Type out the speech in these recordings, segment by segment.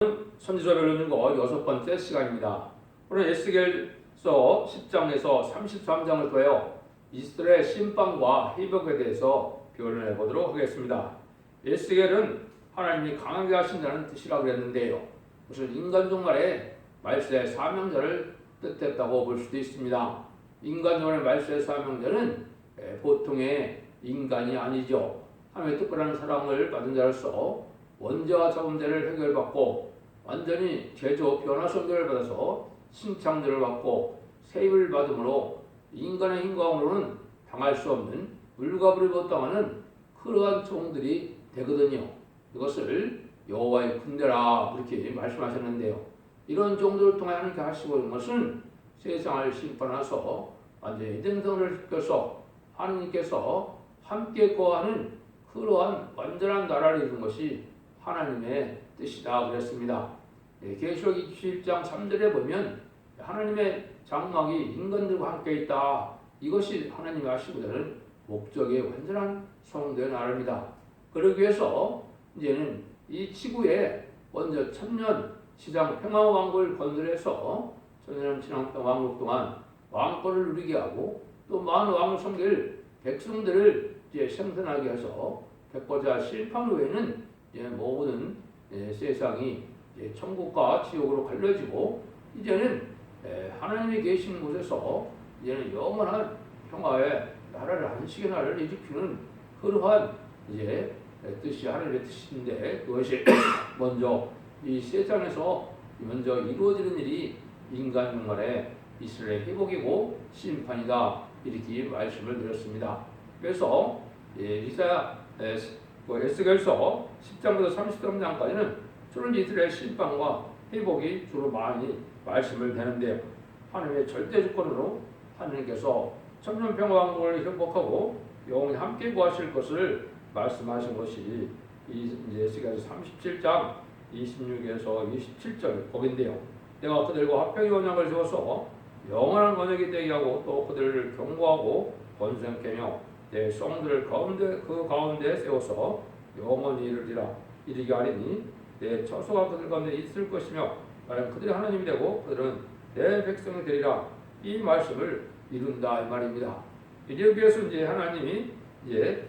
선지서 변론중거 6번째 시간입니다. 오늘 에스겔서 10장에서 33장을 통하여 이스라엘 심판과 회복에 대해서 변론해 보도록 하겠습니다. 에스겔은 하나님이 강하게 하신다는 뜻이라고 했는데요. 무슨 인간 종말의 말세의 사명자를 뜻했다고 볼 수도 있습니다. 인간 종말의 말세의 사명자는 보통의 인간이 아니죠. 하나님의 특별한 사랑을 받은 자로서 원죄와 자범죄를 해결받고 완전히 제조 변화 성결을 받아서 신창조를 받고 세입을 받음으로 인간의 힘과으로는 당할 수 없는 물과 불을 못당하는 그러한 종들이 되거든요. 이것을 여호와의 군대라 그렇게 말씀하셨는데요. 이런 종들을 통해 하나님께 하시고 있는 것은 세상을 심판하셔서 완전히 에덴성을 시켜서 하나님께서 함께 거하는 그러한 완전한 나라를 이룬 것이 하나님의 뜻이다 그랬습니다. 계시록 27장 3절에 보면 하나님의 장막이 인간들과 함께 있다. 이것이 하나님이 하시고자 목적의 완전한 성도의 나라입니다. 그러기 위해서 이제는 이 지구에 먼저 천년 시장 평화 왕국을 건설해서 천년 시장 평화 왕국 동안 왕권을 누리게 하고 또 많은 왕을 섬길 백성들을 이제 생산하게 해서 백보자 심판 후에는 이제 모든 세상이 이제 천국과 지옥으로 갈려지고 이제는 하나님이 계신 곳에서 이제는 영원한 평화의 나라를 안식의 나라를 일으키는 그러한 이제 뜻이 하나님의 뜻인데 그것이 먼저 이 세상에서 먼저 이루어지는 일이 인간 종말의 이스라엘 회복이고 심판이다 이렇게 말씀을 드렸습니다. 그래서 에스겔서 10장부터 33장까지는 주로 이스라엘 심판과 회복이 주로 많이 말씀을 되는데요. 하나님의 절대 조건으로 하나님께서 천년평화왕국을 회복하고 영원히 함께 구하실 것을 말씀하신 것이 이제 에스겔서 37장 26에서 27절 거기인데요. 내가 그들과 합병의 언약을 세워서 영원한 언약이 되게 하고 또 그들을 경고하고 권세케 하며 내 성들을 그 가운데 세워서 영원히 이르리라. 이르게 하리니 내 처소가 그들 가운데 있을 것이며 나는 그들의 하나님이 되고 그들은 내 백성이 되리라. 이 말씀을 이룬다 이 말입니다. 이제 그래서 이제 하나님이 이제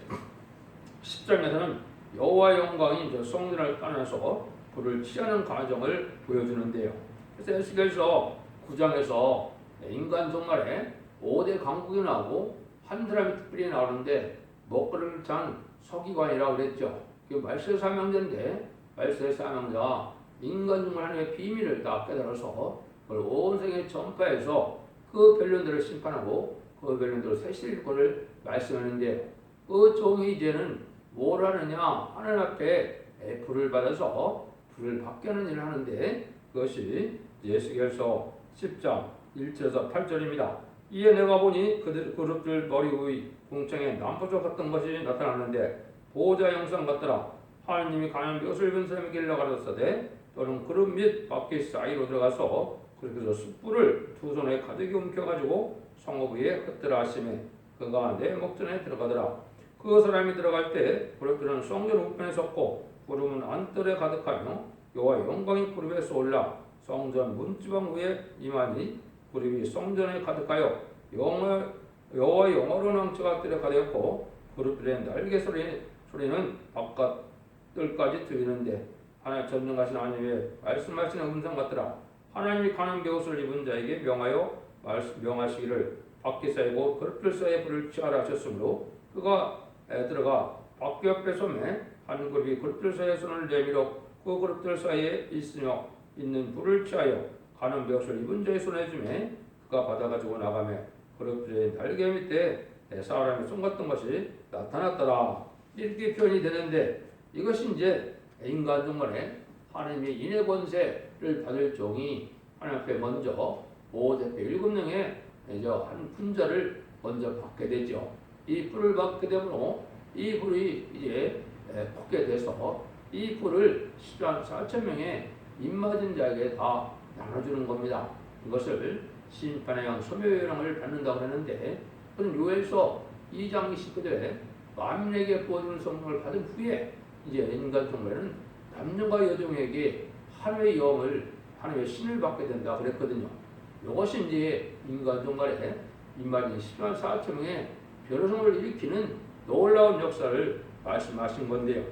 10장에서는 여호와의 영광이 저 성전을 떠나서 불을 취하는 과정을 보여주는데요. 그래서 에스겔서 9장에서 인간 종말에 5대 강국이 나오고 한 사람이 특별히 나오는데 먹거리를 찬 서기관이라고 그랬죠. 그 말세의 사명자인데 말세의 사명자 인간 종말 하나님의 비밀을 다 깨달아서 그걸 온 세계에 전파해서 그 변론들을 심판하고 그 변론들을 세실 것을 말씀하는데 그 종이 이제는 뭘 하느냐 하나님 앞에 불을 받아서 불을 받게 하는 일을 하는데 그것이 에스겔서 10장 1절에서 8절입니다. 이에 내가 보니 그룹들 머리 위의 궁창에 남포조 같은 것이 나타났는데 보호자 형상 같더라. 하나님이 가난 묘술 입은 사람에게 일러가르쳤으되 또는 그룹 및 밖에 사이로 들어가서 그렇게 숯불을 두 손에 가득히 움켜가지고 성읍 위에 흩더라 하시매 그가 내 목전에 들어가더라. 그 사람이 들어갈 때 그룹들은 성전 우편에 섰고 구름은 안뜰에 가득하며 여호와의 영광이 구름에서 올라 성전 문지방 위에 임하니 구름이 성전에 가득하여 여호와의 영화로운 왕처가 뜰에 가득했고 그룹들의 날개 소리는 바깥뜰까지 들리는데 하나님 전능하신 하나님의 말씀하시는 음성 같더라. 하나님이 가는 벼옷을 입은 자에게 명하시기를 밖에 쌓이고 그룹들 사이에 불을 취하라 하셨으므로 그가 들어가 밖에 옆에 솜에 한 그룹이 그룹들 사이에 손을 내밀어 그 그룹들 사이에 있는 불을 취하여 가는 벼옷을 입은 자의 손에 주매 그가 받아가지고 나가며 그룹들의 날개 밑에 사람의 손 같은 것이 나타났더라. 이렇게 표현이 되는데 이것이 이제 인간 종말에 하나님의 인의 권세를 받을 종이 하나님 앞에 먼저 5대표 7명의 한 분자를 먼저 받게 되죠. 이 불을 받게 되므로 이 불이 이제 받게 돼서 이 불을 10만 4천 명의 입맞은 자에게 다 나눠주는 겁니다. 이것을 심판의 양 소멸의 영을 받는다고 하는데 그는 요엘서 2장 29절에 만민에게 부어주는 성령을 받은 후에 이제 인간 종말에는 남녀과 여종에게 하나님의 영을 하나님의 신을 받게 된다 그랬거든요. 이것이 이제 인간 종말에 인마진 10만 4천 명의 변호성을 일으키는 놀라운 역사를 말씀하신 건데요.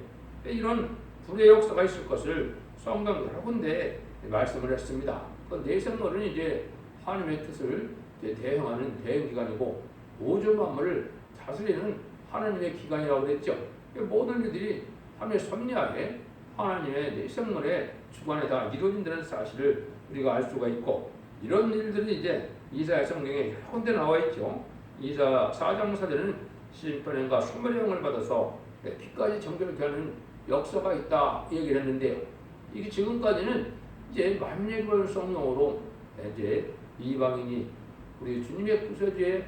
이런 불의 역사가 있을 것을 성경 여러 군데 말씀을 했습니다. 그 내생물은 이제 하나님의 뜻을 이제 대행하는 대행기관이고 우주 만물을 다스리는 하나님의 기관이라고 그랬죠. 모든 일들이 하나님의 섭리하에 하나님의 내생물의 주관에 다 이루어진다는 사실을 우리가 알 수가 있고, 이런 일들이 이제 이사야 성경에 여러 군데 나와 있죠. 이사 4장 4절에는 심판과 소멸의 영을 받아서 피까지 정결케 하는 역사가 있다 얘기를 했는데요. 이게 지금까지는 이제 만민의 성령으로 이제 이방인이 우리 주님의 구세주의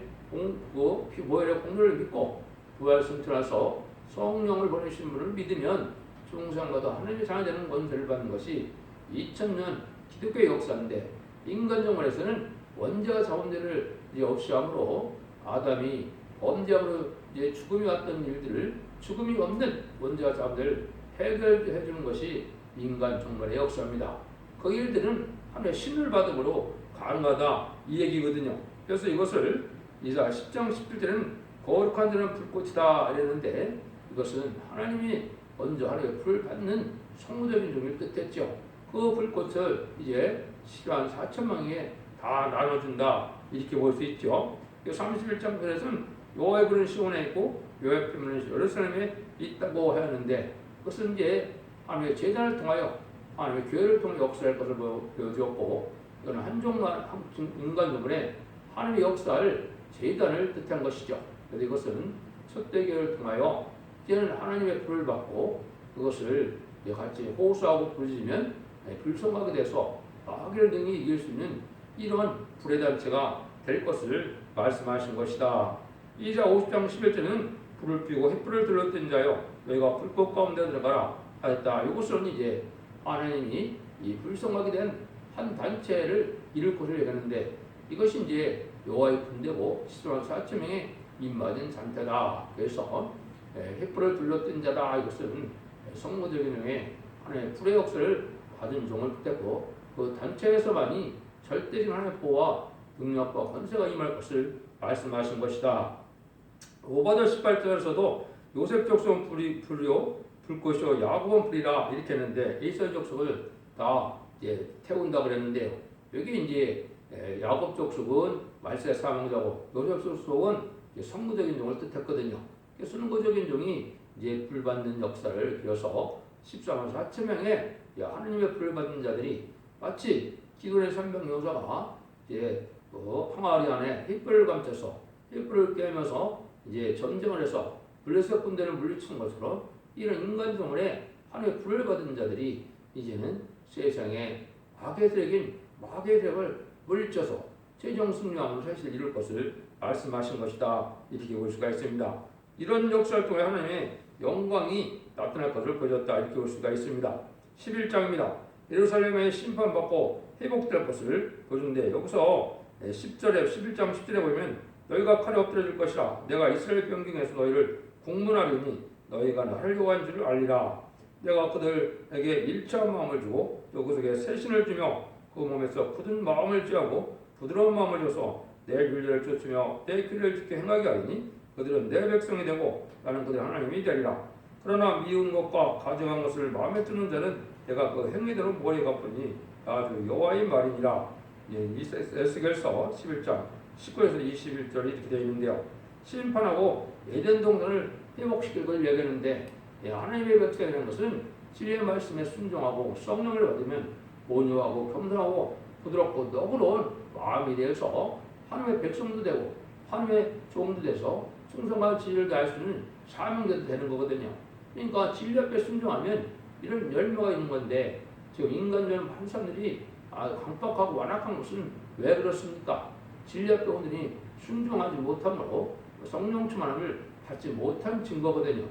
보혈의 공로를 믿고 부활 승천하서 성령을 보내신 분을 믿으면 중생과도 하나님의 자녀 되는 권세를 받는 것이 2000년 기독교의 역사인데, 인간 정원에서는 원죄와 자원죄를 이제 없이 함으로 아담이 범죄함으로 이제 죽음이 왔던 일들을 죽음이 없는 원죄와 자원죄를 해결해 주는 것이 인간 종말의 역사입니다. 그 일들은 하나님의 신을 받음으로 가능하다 이 얘기거든요. 그래서 이것을 이사 10장 17절에는 거룩한 자는 불꽃이다 이랬는데, 이것은 하나님이 먼저 하나님의 불을 받는 성무적인 종을 뜻했죠. 그 불꽃을 이제 10만 4천명에 다 나눠준다 이렇게 볼 수 있죠. 31장 편에서는 여호와의 불은 시온에 있고 여호와의 표면은 예루살렘에 있다고 하였는데, 그것은 이제 하나님의 제단을 통하여 하나님의 교회를 통해 역사할 것을 보여주었고, 이거는 한종만 인간 부분에 하나님의 역사를 제단을 뜻한 것이죠. 그래서 이것은 첫대교를 통하여 이제는 하나님의 불을 받고 그것을 같이 호소하고 부르짖으면 불성하게 돼서 마귀를 등이 이길 수 있는 이런 불의 단체가 될 것을 말씀하신 것이다. 이사 50장 11절은 불을 피우고 횃불을 들었던 자여 너희가 불꽃 가운데 들어가라 하였다. 이것은 이제 하나님이 이 불성하게 된 한 단체를 이룰 것을 얘기하는데, 이것이 이제 여호와의 군대고 10만 4천 명의 입맞은 잔태다. 그래서 횃불을 둘러뜬 자다. 이것은 성모적인 의미의 하나님의 불의 역사를 받은 종을 뜻했고, 그 단체에서만이 절대적인 하나님의 보호와 능력과 권세가 임할 것을 말씀하신 것이다. 5절 18절에서도 요셉 족속은 불이요 불꽃이요 야곱은 불이라 이렇게 했는데, 에이서 족속을 다 이제 태운다 그랬는데요. 여기 이제 야곱 족속은 말세 사망자고 요셉 족속은 성무적인 종을 뜻했거든요. 선거적인 종이 이제 불 받는 역사를 그려서 14만 4천 명의 하나님의 불을 받는 자들이 마치 기도의 산병 요사가 이제 항아리 안에 횃불을 감춰서 횃불을 깨면서 이제 전쟁을 해서 블레셋 군대를 물리친 것처럼, 이런 인간 종을에 하나님의 불을 받은 자들이 이제는 세상에 악의 세력인 마귀의 세력을 물리쳐서 최종 승리함으로 사실을 이룰 것을 말씀하신 것이다 이렇게 볼 수가 있습니다. 이런 역사를 통해 하나님의 영광이 나타날 것을 보여줬다 이렇게 볼 수가 있습니다. 11장입니다. 예루살렘에 심판받고 회복될 것을 보여주는데, 여기서 10절에 11장 10절에 보면 너희가 칼에 엎드려질 것이라 내가 이스라엘 변경에서 너희를 공문하리니 너희가 나를 요구한 줄을 알리라. 내가 그들에게 일체한 마음을 주고 또 그들에게 새신을 주며 그 몸에서 굳은 마음을 쥐하고 부드러운 마음을 줘서 내 윤례를 쫓으며 내 규례를 지켜 행하게 하리니 그들은 내 백성이 되고 나는 그들 하나님이 되리라. 그러나 미운 것과 가증한 것을 마음에 드는 자는 내가 그 행위대로 머리에 갚으니 아주 여호와의 말이니라. 에스겔서 11장 19에서 21절이 이렇게 되어 있는데요. 심판하고 에덴 동산을 회복시킬 것을 얘기하는데, 하나님의 백성이 되는 것은 진리의 말씀에 순종하고 성령을 받으면 온유하고 겸손하고 부드럽고 너그러운 마음이 되어서 하나님의 백성도 되고 하나님의 종도 돼서 충성과 진리를 다할 수 있는 사명자도 되는 거거든요. 그러니까 진리 앞에 순종하면 이런 열매가 있는 건데, 지금 인간적인 많은 사람들이 강박하고 완악한 것은 왜 그렇습니까? 진리 앞에 오더니 순종하지 못함으로 성령 충만함을 받지 못한 증거거든요.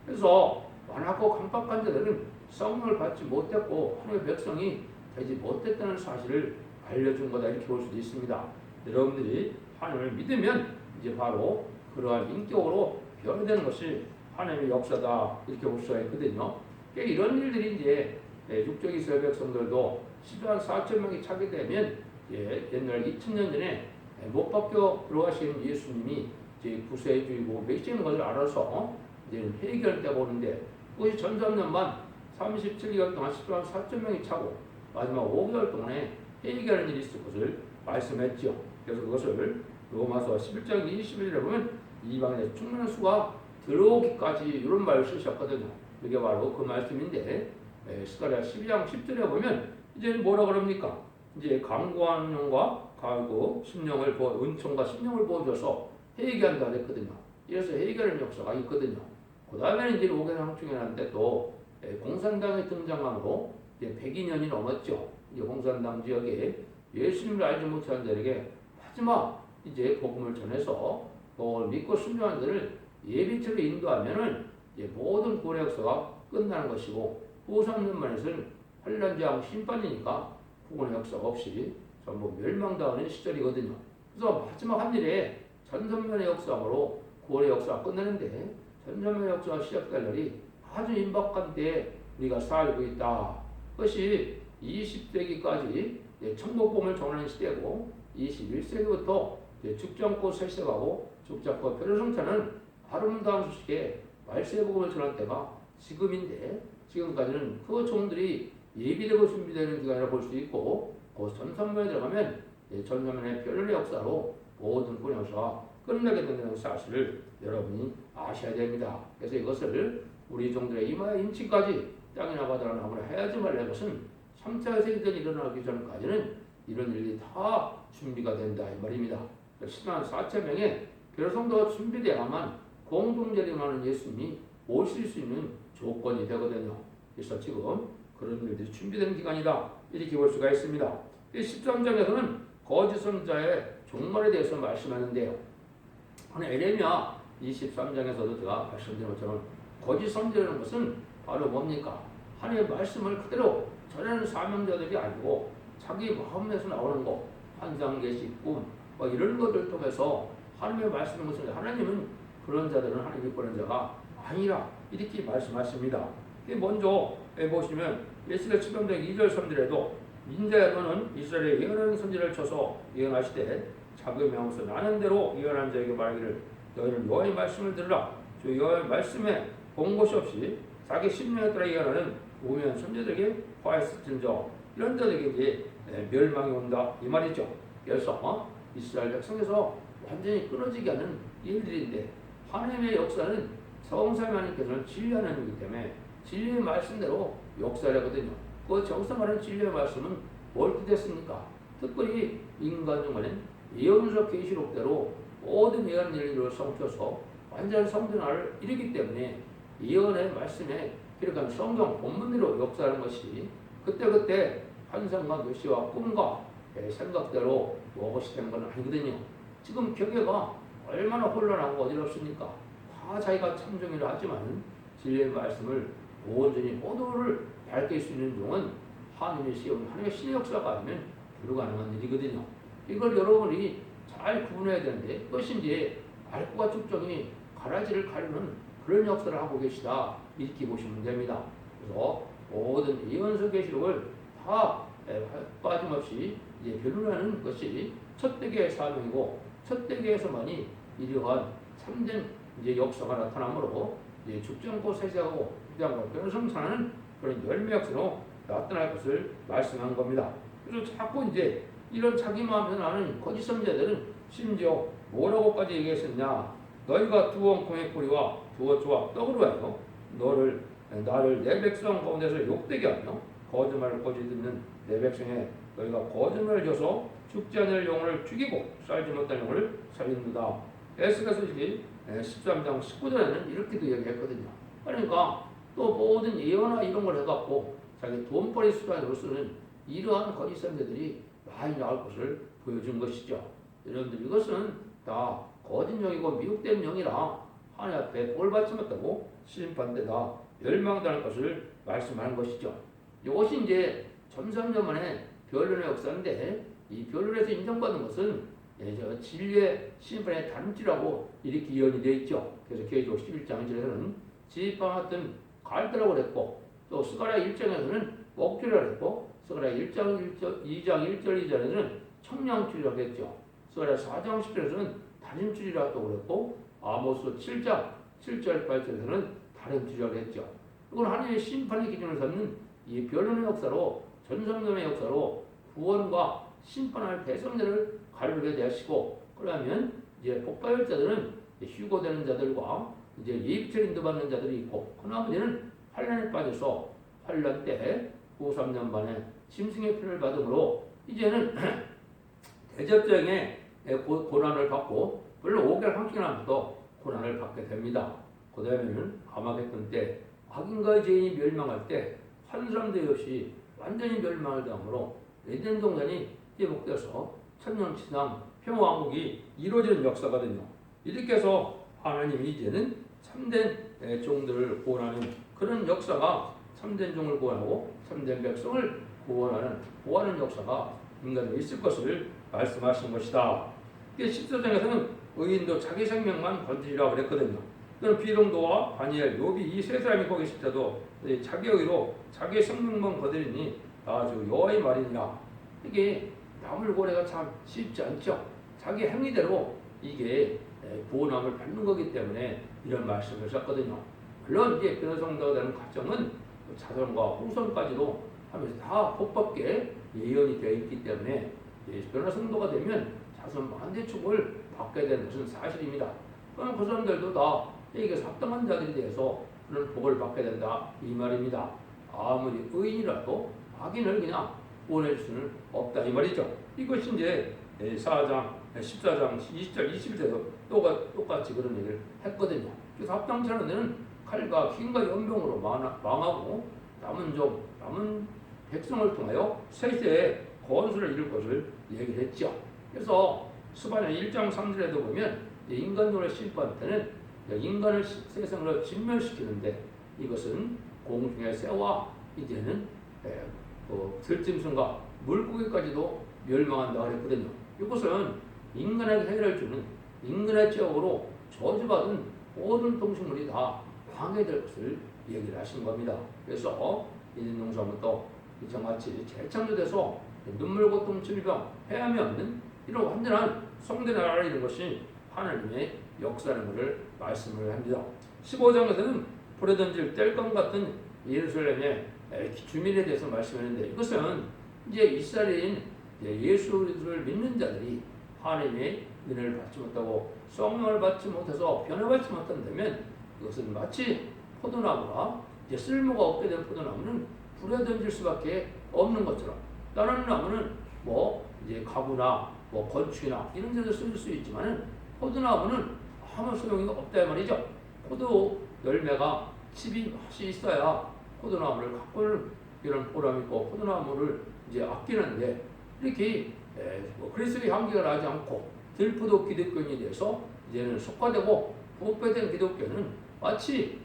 그래서 완악하고 강박한 자들은 성령을 받지 못했고 하나님의 백성이 되지 못했다는 사실을 알려준 거다 이렇게 볼 수도 있습니다. 여러분들이 하나님을 믿으면 이제 바로 그러한 인격으로 변화되는 것이 하나님의 역사다 이렇게 볼 수가 있거든요. 이런 일들이 이제 육적 이스라엘 백성들도 14만 4천 명이 차게 되면 옛날 2000년 전에 못 박혀 들어가신 예수님이 이제 구세주이고 메시아인 것을 알아서 이제 해결되고 오는데 그것이 전 3년만 37개월 동안 14만 4천 명이 차고 마지막 5개월 동안에 해결하는 일이 있을 것을 말씀했죠. 그래서 그것을 로마서 11장 21절에 보면 이방인의 충만한 수가 들어오기까지 이런 말을 쓰셨거든요. 이게 바로 그 말씀인데 스가랴 12장 10절에 보면 이제 뭐라 그럽니까? 이제 강구한 영과 가고 심령을 은총과 심령을 보여줘서 회개한다 그랬거든요. 이래서 회개하는 역사가 있거든요. 그 다음에는 이제 5개 상충이라는데 또 공산당의 등장함으로 이제 102년이 넘었죠. 이제 공산당 지역에 예수님을 알지 못하는 자에게 마지막 이제 복음을 전해서 또 믿고 순종하는 자를 예비처로 인도하면은 이제 모든 구원의 역사가 끝나는 것이고 후 3년만에서는 환란장 심판이니까 구원의 역사가 없이 전부 멸망당하는 시절이거든요. 그래서 마지막 한 일에 전선면의 역사로 구원의 역사가 끝나는데 전선면의 역사가 시작될 날이 아주 임박한 때에 우리가 살고 있다. 그것이 20세기까지 천국복음을 전하는 시대고 21세기부터 죽지 않고 세세가고 죽지 않고 표류성찬은 아름다운 소식에 말세복음을 전할 때가 지금인데 지금까지는 그 종들이 예비되고 준비되는 기간이라 볼 수 있고 그 전선면에 들어가면 전선면의 표류의 역사로 모든 구원의 역사가 끝나게 된다는 사실을 여러분이 아셔야 됩니다. 그래서 이것을 우리 종들의 이마의 인치까지 땅이나 바다나 나무나 해야지 말라는 것은 3차 세계대전이 일어나기 전까지는 이런 일이 다 준비가 된다 이 말입니다. 10만 4천 명의 교성도가 준비되어야만 공동재림하는 예수님이 오실 수 있는 조건이 되거든요. 그래서 지금 그런 일들이 준비되는 기간이다 이렇게 볼 수가 있습니다. 13장에서는 거짓 선자의 종말에 대해서 말씀하는데요. 에레미야 23장에서도 제가 말씀드린 것처럼 거짓 선자라는 것은 바로 뭡니까? 하나님의 말씀을 그대로 전하는 사명자들이 아니고 자기 마음에서 나오는 것, 환상, 계시, 꿈 이런 것들을 통해서 하나님의 말씀을 것은 하나님은 그런 자들은 하나님이 보낸 자가 아니라 이렇게 말씀하십니다. 먼저 보시면 예수의 7장 2절 3절에도 인자야 너는 이스라엘의 예언하는 선지를 쳐서 예언하시되 자기 명서 나는 대로 예언한 자에게 말하기를 너희는 여호와의 말씀을 들으라. 주 여호와의 말씀에 본 것이 없이 자기 심령에 따라 예언하는 우매한 선지자들에게 화했을진저 이런 자들에게 이제 멸망이 온다 이 말이죠. 그래서 이스라엘 백성에서 완전히 끊어지게 하는 일들인데 하나님의 역사는 성삼위 하나님께서는 진리하는 일이기 때문에 진리의 말씀대로 역사를 하거든요. 그 정성하는 진리의 말씀은 뭘 뜻했습니까? 특별히 인간 중간에 예언서 계시록대로 모든 예언 일들을 성취해서 완전한 성전화를 이루기 때문에 예언의 말씀에 기록한 성경 본문대로 역사하는 것이 그때그때 환상과 계시와 꿈과 생각대로 무엇이 되는 건 아니거든요. 지금 교회가 얼마나 혼란하고 어지럽습니까? 다 자기가 참정이라 하지만 진리의 말씀을 온전히 모두를 밝힐 수 있는 종은 하나님의 시험, 하나님의 신의 역사가 아니면 불가능한 일이거든요. 이걸 여러분이 잘 구분해야 되는데 그것이 이제 알고가 축정이 가라지를 가르는 그런 역사를 하고 계시다 이렇게 보시면 됩니다. 그래서 모든 예언서 계시록을 다 빠짐없이 이제 변론하는 것이 첫 대계의 사명이고 첫 대계에서만이 이러한 참된 이제 역사가 나타나므로 이제 죽지 않고 세세하고 죽지 않고 변성사는 그런 열매 역사로 나타날 것을 말씀한 겁니다. 그래서 자꾸 이제 이런 자기 마음에서 나는 거짓 선지자들은 심지어 뭐라고까지 얘기했었냐? 너희가 두 엉콩의 꼬리와 두 어조와 떡으로 하여 나를 내 백성 가운데서 욕되게 하며 거짓말을 꼬지 듣는 내 백성에 너희가 거짓말을 줘서 죽지 않을 영혼을 죽이고 살지 못할 영혼을 살린다. 에스겔서 13장 19절에는 이렇게도 얘기했거든요. 그러니까 또 모든 예언이나 이런 걸 해갖고 자기 돈벌이 수단으로 쓰는 이러한 거짓 선지자들이 많이 나올 것을 보여준 것이죠. 여러분들 이것은 다 거짓 영이고 미혹된 영이라 하나님 앞에 벌받지 못하고 심판되다 멸망당할 것을 말씀하는 것이죠. 이것이 이제 1300년 만에 변론의 역사인데 이 변론에서 인정받은 것은 진리의 심판의 단지라고 이렇게 예언이 되어 있죠. 그래서 계시록 11장 1절에서는 지팡 같은 갈대라고 그랬고 또 스가랴 1장에서는 목주를 했고 스가랴 1장 2장 1절 2절에는 청량주의라고 했죠. 스가랴 4장 10절에서는 다림주의라고 그랬고 아모스 7장 7절 8절에서는 다림주의라고 했죠. 이건 하나님의 심판의 기준을 삼는 이 변론의 역사로 전성전의 역사로 구원과 심판할 대성자를 가르게 되시고 그러면 이제 복받을 자들은 휴거되는 자들과 이제 예비처 인도받는 자들이 있고 그 나머지는 환란에 빠져서 환란 때 후 3년 만에 짐승의 피를 받음으로 이제는 대접장에 고난을 받고 물론 5개월 함께하면서 고난을 받게 됩니다. 그 다음에는 아마겟돈 때 악인과 죄인이 멸망할 때 한 사람도 없이 완전히 멸망을 당함으로 에덴 동산이 회복돼서 천년치상 평화왕국이 이루어지는 역사거든요. 이렇게 해서 하나님이 이제는 참된 종들을 구원하는 그런 역사가 참된 종을 구원하고 참된 백성을 구원하는 역사가 인간에 있을 것을 말씀하신 것이다. 14장에서는 의인도 자기 생명만 건지리라고 그랬거든요. 그럼 비동도와 다니엘, 욥이 이 세 사람이 거기 있을 때도 자기 의로 자기 생명만 거두리니 아주 여호와의 말이니라. 이게 나물고래가 참 쉽지 않죠. 자기 행위대로 이게 구원함을 받는 거기 때문에 이런 말씀을 썼거든요. 물론 이제 변호성도가 되는 과정은 자손과 후손까지도 하면서 다 복받게 예언이 되어 있기 때문에 변호성도가 되면 자손 만대 축을 받게 되는 것은 사실입니다. 그럼 그 사람들도 다 여기서 합당한 자들이 돼서 그런 복을 받게 된다 이 말입니다. 아무리 의인이라도 악인을 그냥 구원할 수는 없다 이 말이죠. 이것이 이제 4장, 14장, 20절, 21절에서 똑같이 그런 얘기를 했거든요. 그래서 합당치 않은 데는 칼과 킹과 연병으로 망하고 남은 백성을 통하여 세세의 건수를 이룰 것을 얘기를 했죠. 그래서 스바냐 1장 3절에도 보면 인간론의 심판 때는 인간을 세상으로 진멸시키는데 이것은 공중의 새와 이제는 들짐승과 물고기까지도 멸망한다 그랬거든요. 이것은 인간에게 해를 주는 인간의 죄악으로 저주받은 모든 동식물이 다 방해될 것을 얘기를 하신 겁니다. 그래서 이전 농사부터 이전같이 재창조돼서 눈물, 고통, 질병, 해함이 없는 이런 완전한 성대 나라를 이룬 것이 하나님의 역사라는 것을 말씀을 합니다. 15장에서는 불에 던질 뗄감 같은 예루살렘의 주민에 대해서 말씀했는데 이것은 이제 이스라엘인 예수를 믿는 자들이 하나님의 은혜를 받지 못하고 성령을 받지 못해서 변화받지 못한다면 그것은 마치 포도나무가 이제 쓸모가 없게 된 포도나무는 불에 던질 수밖에 없는 것처럼 다른 나무는 이제 가구나 건축이나 이런 데도 쓸 수 있지만은 포도나무는 아무 소용이 없다 말이죠. 포도 열매가 칩이 맛이 있어야 포도나무를 가꿀 이런 보람이 있고 포도나무를 이제 아끼는데 이렇게 그리스도의 향기가 나지 않고 들포도 기독교인이 돼서 이제는 속화되고 부패된 기독교는 마치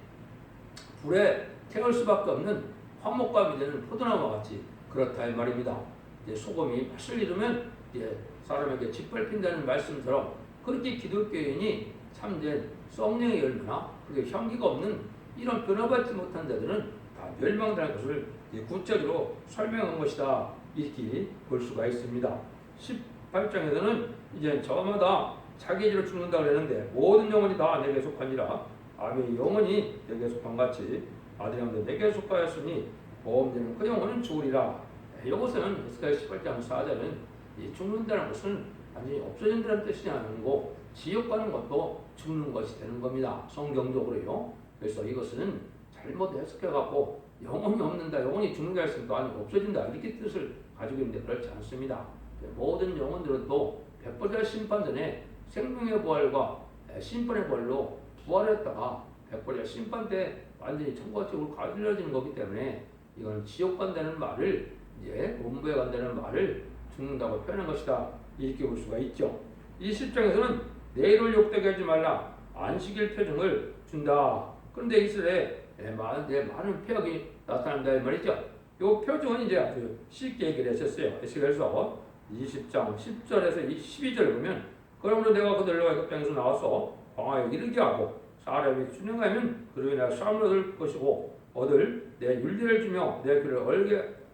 불에 태울 수밖에 없는 화목감이 되는 포도나무와 같이 그렇다 이 말입니다. 이제 소금이 맛을 잃으면 이제 사람에게 짓밟힌다는 말씀처럼 그렇게 기독교인이 참된 성령의 열매나 그게 향기가 없는 이런 변화받지 못한 자들은 다 멸망될 것을 구체적으로 설명한 것이다 이렇게 볼 수가 있습니다. 18장에서는 이제 저마다 자기 죄로 죽는다고 그랬는데 모든 영혼이 다 내게 속하니라. 아비의 영혼이 내게 속한 같이 아들형도 내게 속하였으니 보험되는 그 영혼은 죽으리라. 이것은 에스겔 18장 4절은 죽는다는 것은 완전히 없어진다는 뜻이 아니고 지옥 가는 것도 죽는 것이 되는 겁니다. 성경적으로요. 그래서 이것은 잘못 해석해갖고 영혼이 없는다, 영혼이 죽는다 했으니까 아니 없어진다 이렇게 뜻을 가지고 있는데 그렇지 않습니다. 모든 영혼들은 또 백보자 심판 전에 생명의 부활과 심판의 부활로 부활했다가 백보자 심판 때 완전히 천국과 지옥으로 가려지는 거기 때문에 이건 지옥 간다는 말을 이제 원부에 간다는 말을 죽는다고 표현한 것이다 이렇게 볼 수가 있죠. 이 10장에서는 내일을 욕되게 하지 말라 안식일 표징을 준다. 그런데 이스라엘에 많은 폐역이 나타난다 이 말이죠. 이 표징은 이제 아주 쉽게 얘기를 했었어요. 에스겔서 20장 10절에서 12절 보면 그러므로 내가 그들로 애굽 땅에서 나와서 광야에 이르게 하고 사람이 준행하면 그로 인하여 싸움을 얻을 것이고 얻을 내 윤리를 주며 내 귀를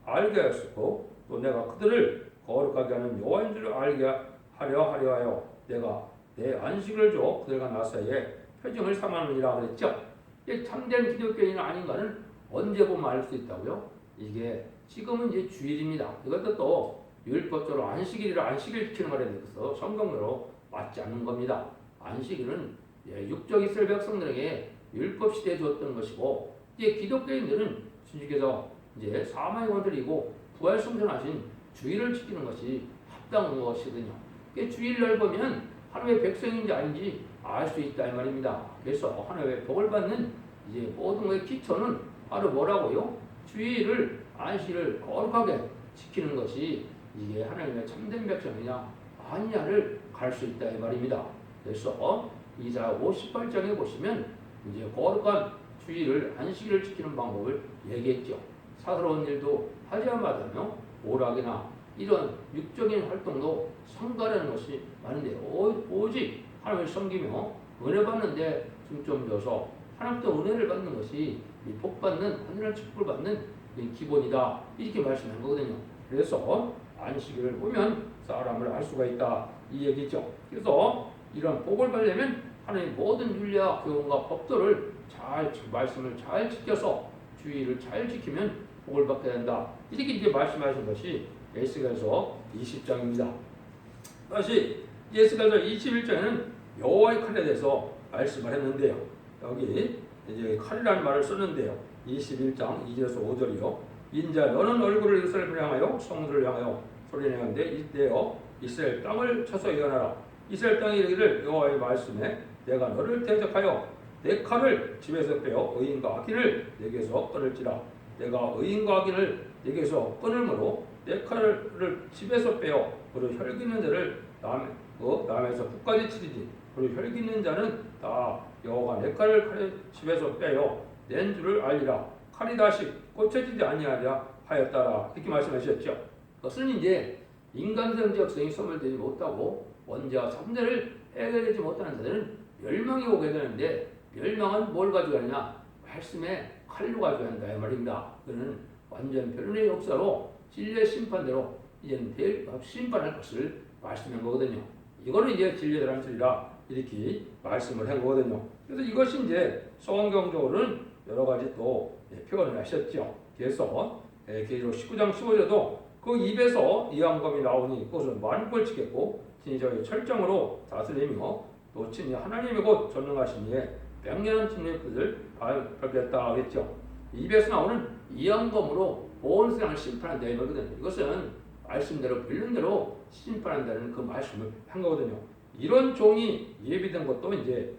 알게 하였고 또 내가 그들을 거룩하게 하는 여호와인 줄 알게 하려 하여 내가 내 안식을 줘 그들과 나 사이에 표징을 삼았느니라 그랬죠. 이게 참된 기독교인은 아닌가는 언제 보면 알 수 있다고요? 이게 지금은 이제 주일입니다. 이것도 또 율법적으로 안식일이라 안식일 지키는 말에 대해서 성경으로 맞지 않는 겁니다. 안식일은 육적 이스라엘 백성들에게 율법 시대에 주었던 것이고 이제 기독교인들은 주님께서 이제 사망의 원들이고 부활 승천하신 주일을 지키는 것이 합당한 것이거든요. 주일날 보면 하나님의 백성인지 아닌지 알 수 있다 이 말입니다. 그래서 하나님의 복을 받는 이제 모든 것의 기초는 바로 뭐라고요? 주일을 안식일을 거룩하게 지키는 것이 이게 하나님의 참된 백성이냐 아니냐를 갈 수 있다 이 말입니다. 그래서 이사야 58장에 보시면 이제 거룩한 주일을 안식일을 지키는 방법을 얘기했죠. 사사로운 일도 하지 말라며 오락이나 이런 육적인 활동도 삼가라는 것이 많은데 오직 하나님을 섬기며 은혜 받는데 중점 줘서 하나님부터 은혜를 받는 것이 복 받는 하늘의 축복을 받는 기본이다 이렇게 말씀한 거거든요. 그래서 안식일을 보면 사람을 알 수가 있다 이 얘기죠. 그래서 이런 복을 받으려면 하나님 모든 윤리와 교훈과 법도를 잘 말씀을 잘 지켜서 주의를 잘 지키면 복을 받게 된다 이렇게 이제 말씀하신 것이 에스겔서 20장입니다. 다시 에스겔서 21장에는 여호와의 칼에 대해서 말씀을 했는데요. 여기 이제 칼이라는 말을 썼는데요. 21장 2절에서 5절이요. 인자 너는 얼굴을 이스라엘을 향하여 성들을 향하여 소리내는데 이때여 이스라엘 땅을 쳐서 예언하라. 이스라엘 땅이 이르기를 여호와의 말씀에 내가 너를 대적하여 내 칼을 집에서 빼어 의인과 악인을 내게서 끊을지라. 내가 의인과 악인을 내게서 끊으므로 내 칼을 집에서 빼어 그리고 혈기 있는 자를 남에서 북까지 치리지. 그리고 혈기 있는 자는 다 여호와가 내 칼을 집에서 빼어 낸 줄을 알리라. 칼이 다시 꽂혀지지 아니하려 하였다라. 이렇게 말씀하셨죠. 그것은 이제 인간성 적성이 소멸되지 못하고 원죄와 삼재를 해결되지 못하는 자들은 멸망이 오게 되는데 멸망은 뭘 가져가느냐? 말씀의 칼로 가져간다 이 말입니다. 그는 완전 변론의 역사로 진리의 심판대로 이제는 심판할 것을 말씀한 거거든요. 이거는 이제 진리의 단술이라 이렇게 말씀을 한 거거든요. 그래서 이것이 이제 성경적으로는 여러 가지 또 표현을 하셨죠. 그래서 계시록 19장 15절도 그 입에서 이암검이 나오니 그것은 만국을 지켰고 친히 저희 철정으로 다스리며 또 친히 하나님의 곧 전능하신 이에 명령한 친히 그들 밝혔다 하겠죠. 입에서 나오는 이암검으로 온 세상을 심판한다 이 말이거든요. 이것은 말씀대로 빌는대로 심판한다는 그 말씀을 한 거거든요. 이런 종이 예비된 것도 이제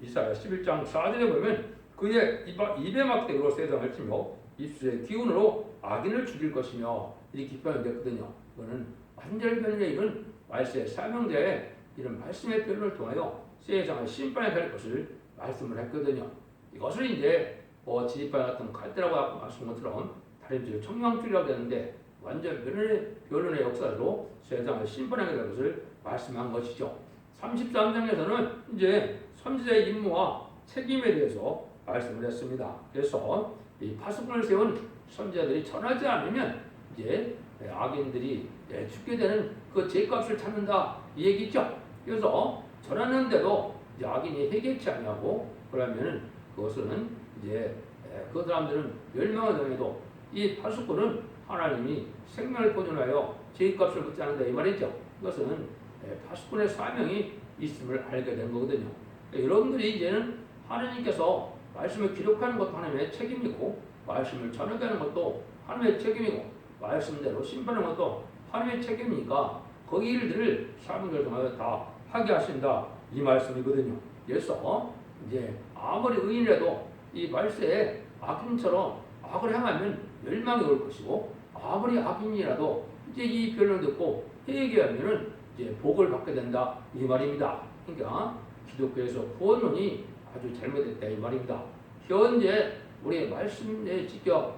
이사야 11장 4절에 보면 그의 입의 막대기로 세상을 치며 입술의 기운으로 악인을 죽일 것이며 이렇게 표현됐거든요. 그거는 완전히 변론에 이른 말세의 사명자의 이런 말씀의 변론을 통하여 세상을 심판해 갈 것을 말씀을 했거든요. 이것을 이제 지지판 같은 갈대라고 말씀한 것처럼 다림질 청량줄이라고 되는데 완전 변론의 역사로 세상을 심판하게 될 것을 말씀한 것이죠. 33장에서는 이제 선지자의 임무와 책임에 대해서 말씀을 했습니다. 그래서 이 파수꾼을 세운 선지자들이 전하지 않으면 이제 악인들이 죽게 되는 그 죄값을 찾는다 이 얘기죠. 그래서 전하는데도 이제 악인이 회개치 아니하고 그러면은 그것은 이제 그 사람들은 멸망을 당해도 이 파수꾼은 하나님이 생명을 보존하여 죄값을 묻지 않는다 이 말이죠. 이것은 파수꾼의 사명이 있음을 알게 된 거거든요. 여러분들이 이제는 하나님께서 말씀을 기록하는 것도 하나님의 책임이고 말씀을 전해가는 것도 하나님의 책임이고 말씀대로 심판하는 것도 하나님의 책임이니까 거기 일들을 사명을 통하여 다 하게 하신다 이 말씀이거든요. 그래서 이제 아무리 의인이라도 이 말세에 악인처럼 악을 행하면 멸망이 올 것이고 아무리 악인이라도 이제 이 변론을 듣고 회개하면은 이제 복을 받게 된다 이 말입니다. 그러니까 기독교에서 구원론이 아주 잘못됐다 이 말입니다. 현재 우리의 말씀에 지켜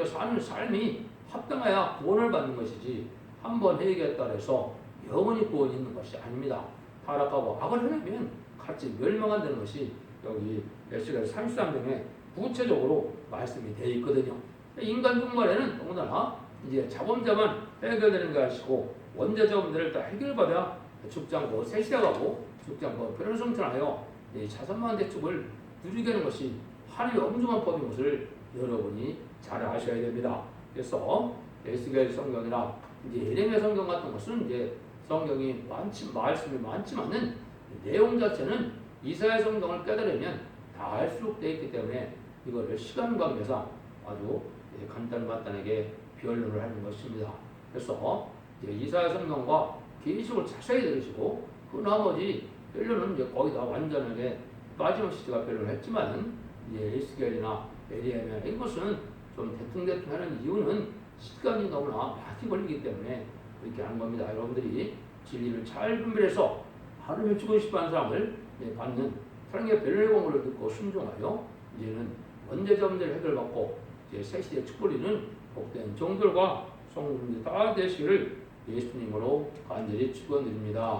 사는 삶이 합당해야 구원을 받는 것이지 한번 회개했다 해서 영원히 구원이 있는 것이 아닙니다. 타락하고 악을 행하면 같이 멸망한다는 것이 여기 에스겔 33장에 구체적으로 말씀이 되어 있거든요. 인간 종말에는 더군다나 이제 자범자만 해결되는 것이고 원죄자범들을 다 해결받아 죽지 않고 새 시대가고 죽지 않고 변화성천하여 자선만 대축을 누리게 하는 것이 하나님의 엄중한 법인 것을 여러분이 잘 아셔야 됩니다. 그래서 에스겔 성경이나 이제 예레미야 성경 같은 것은 이제 성경이 말씀이 많지만은 내용 자체는 이사야 성경을 깨달으면 다 알 수 되어 있기 때문에 이거를 시간 관계상 아주 간단하게 변론을 하는 것입니다. 그래서 이제 이사야 성경과 계시록을 자세히 들으시고 그 나머지 변론은 이제 거의 다 완전하게 마지막 시대가 변론을 했지만 이제 에스겔이나 예레미야 이것은 좀 대충대충 하는 이유는 시간이 너무나 많이 걸리기 때문에 그렇게 하는 겁니다. 여러분들이 진리를 잘 분별해서 하나님의 주고 싶어하는 사람을 받는 사랑의 변론의 공부를 듣고 순종하여 이제는 원죄자 문제를 해결받고 이제 새 시대의 축복이는 복된 종들과 성도님들 다 되시기를 예수님으로 간절히 축원드립니다.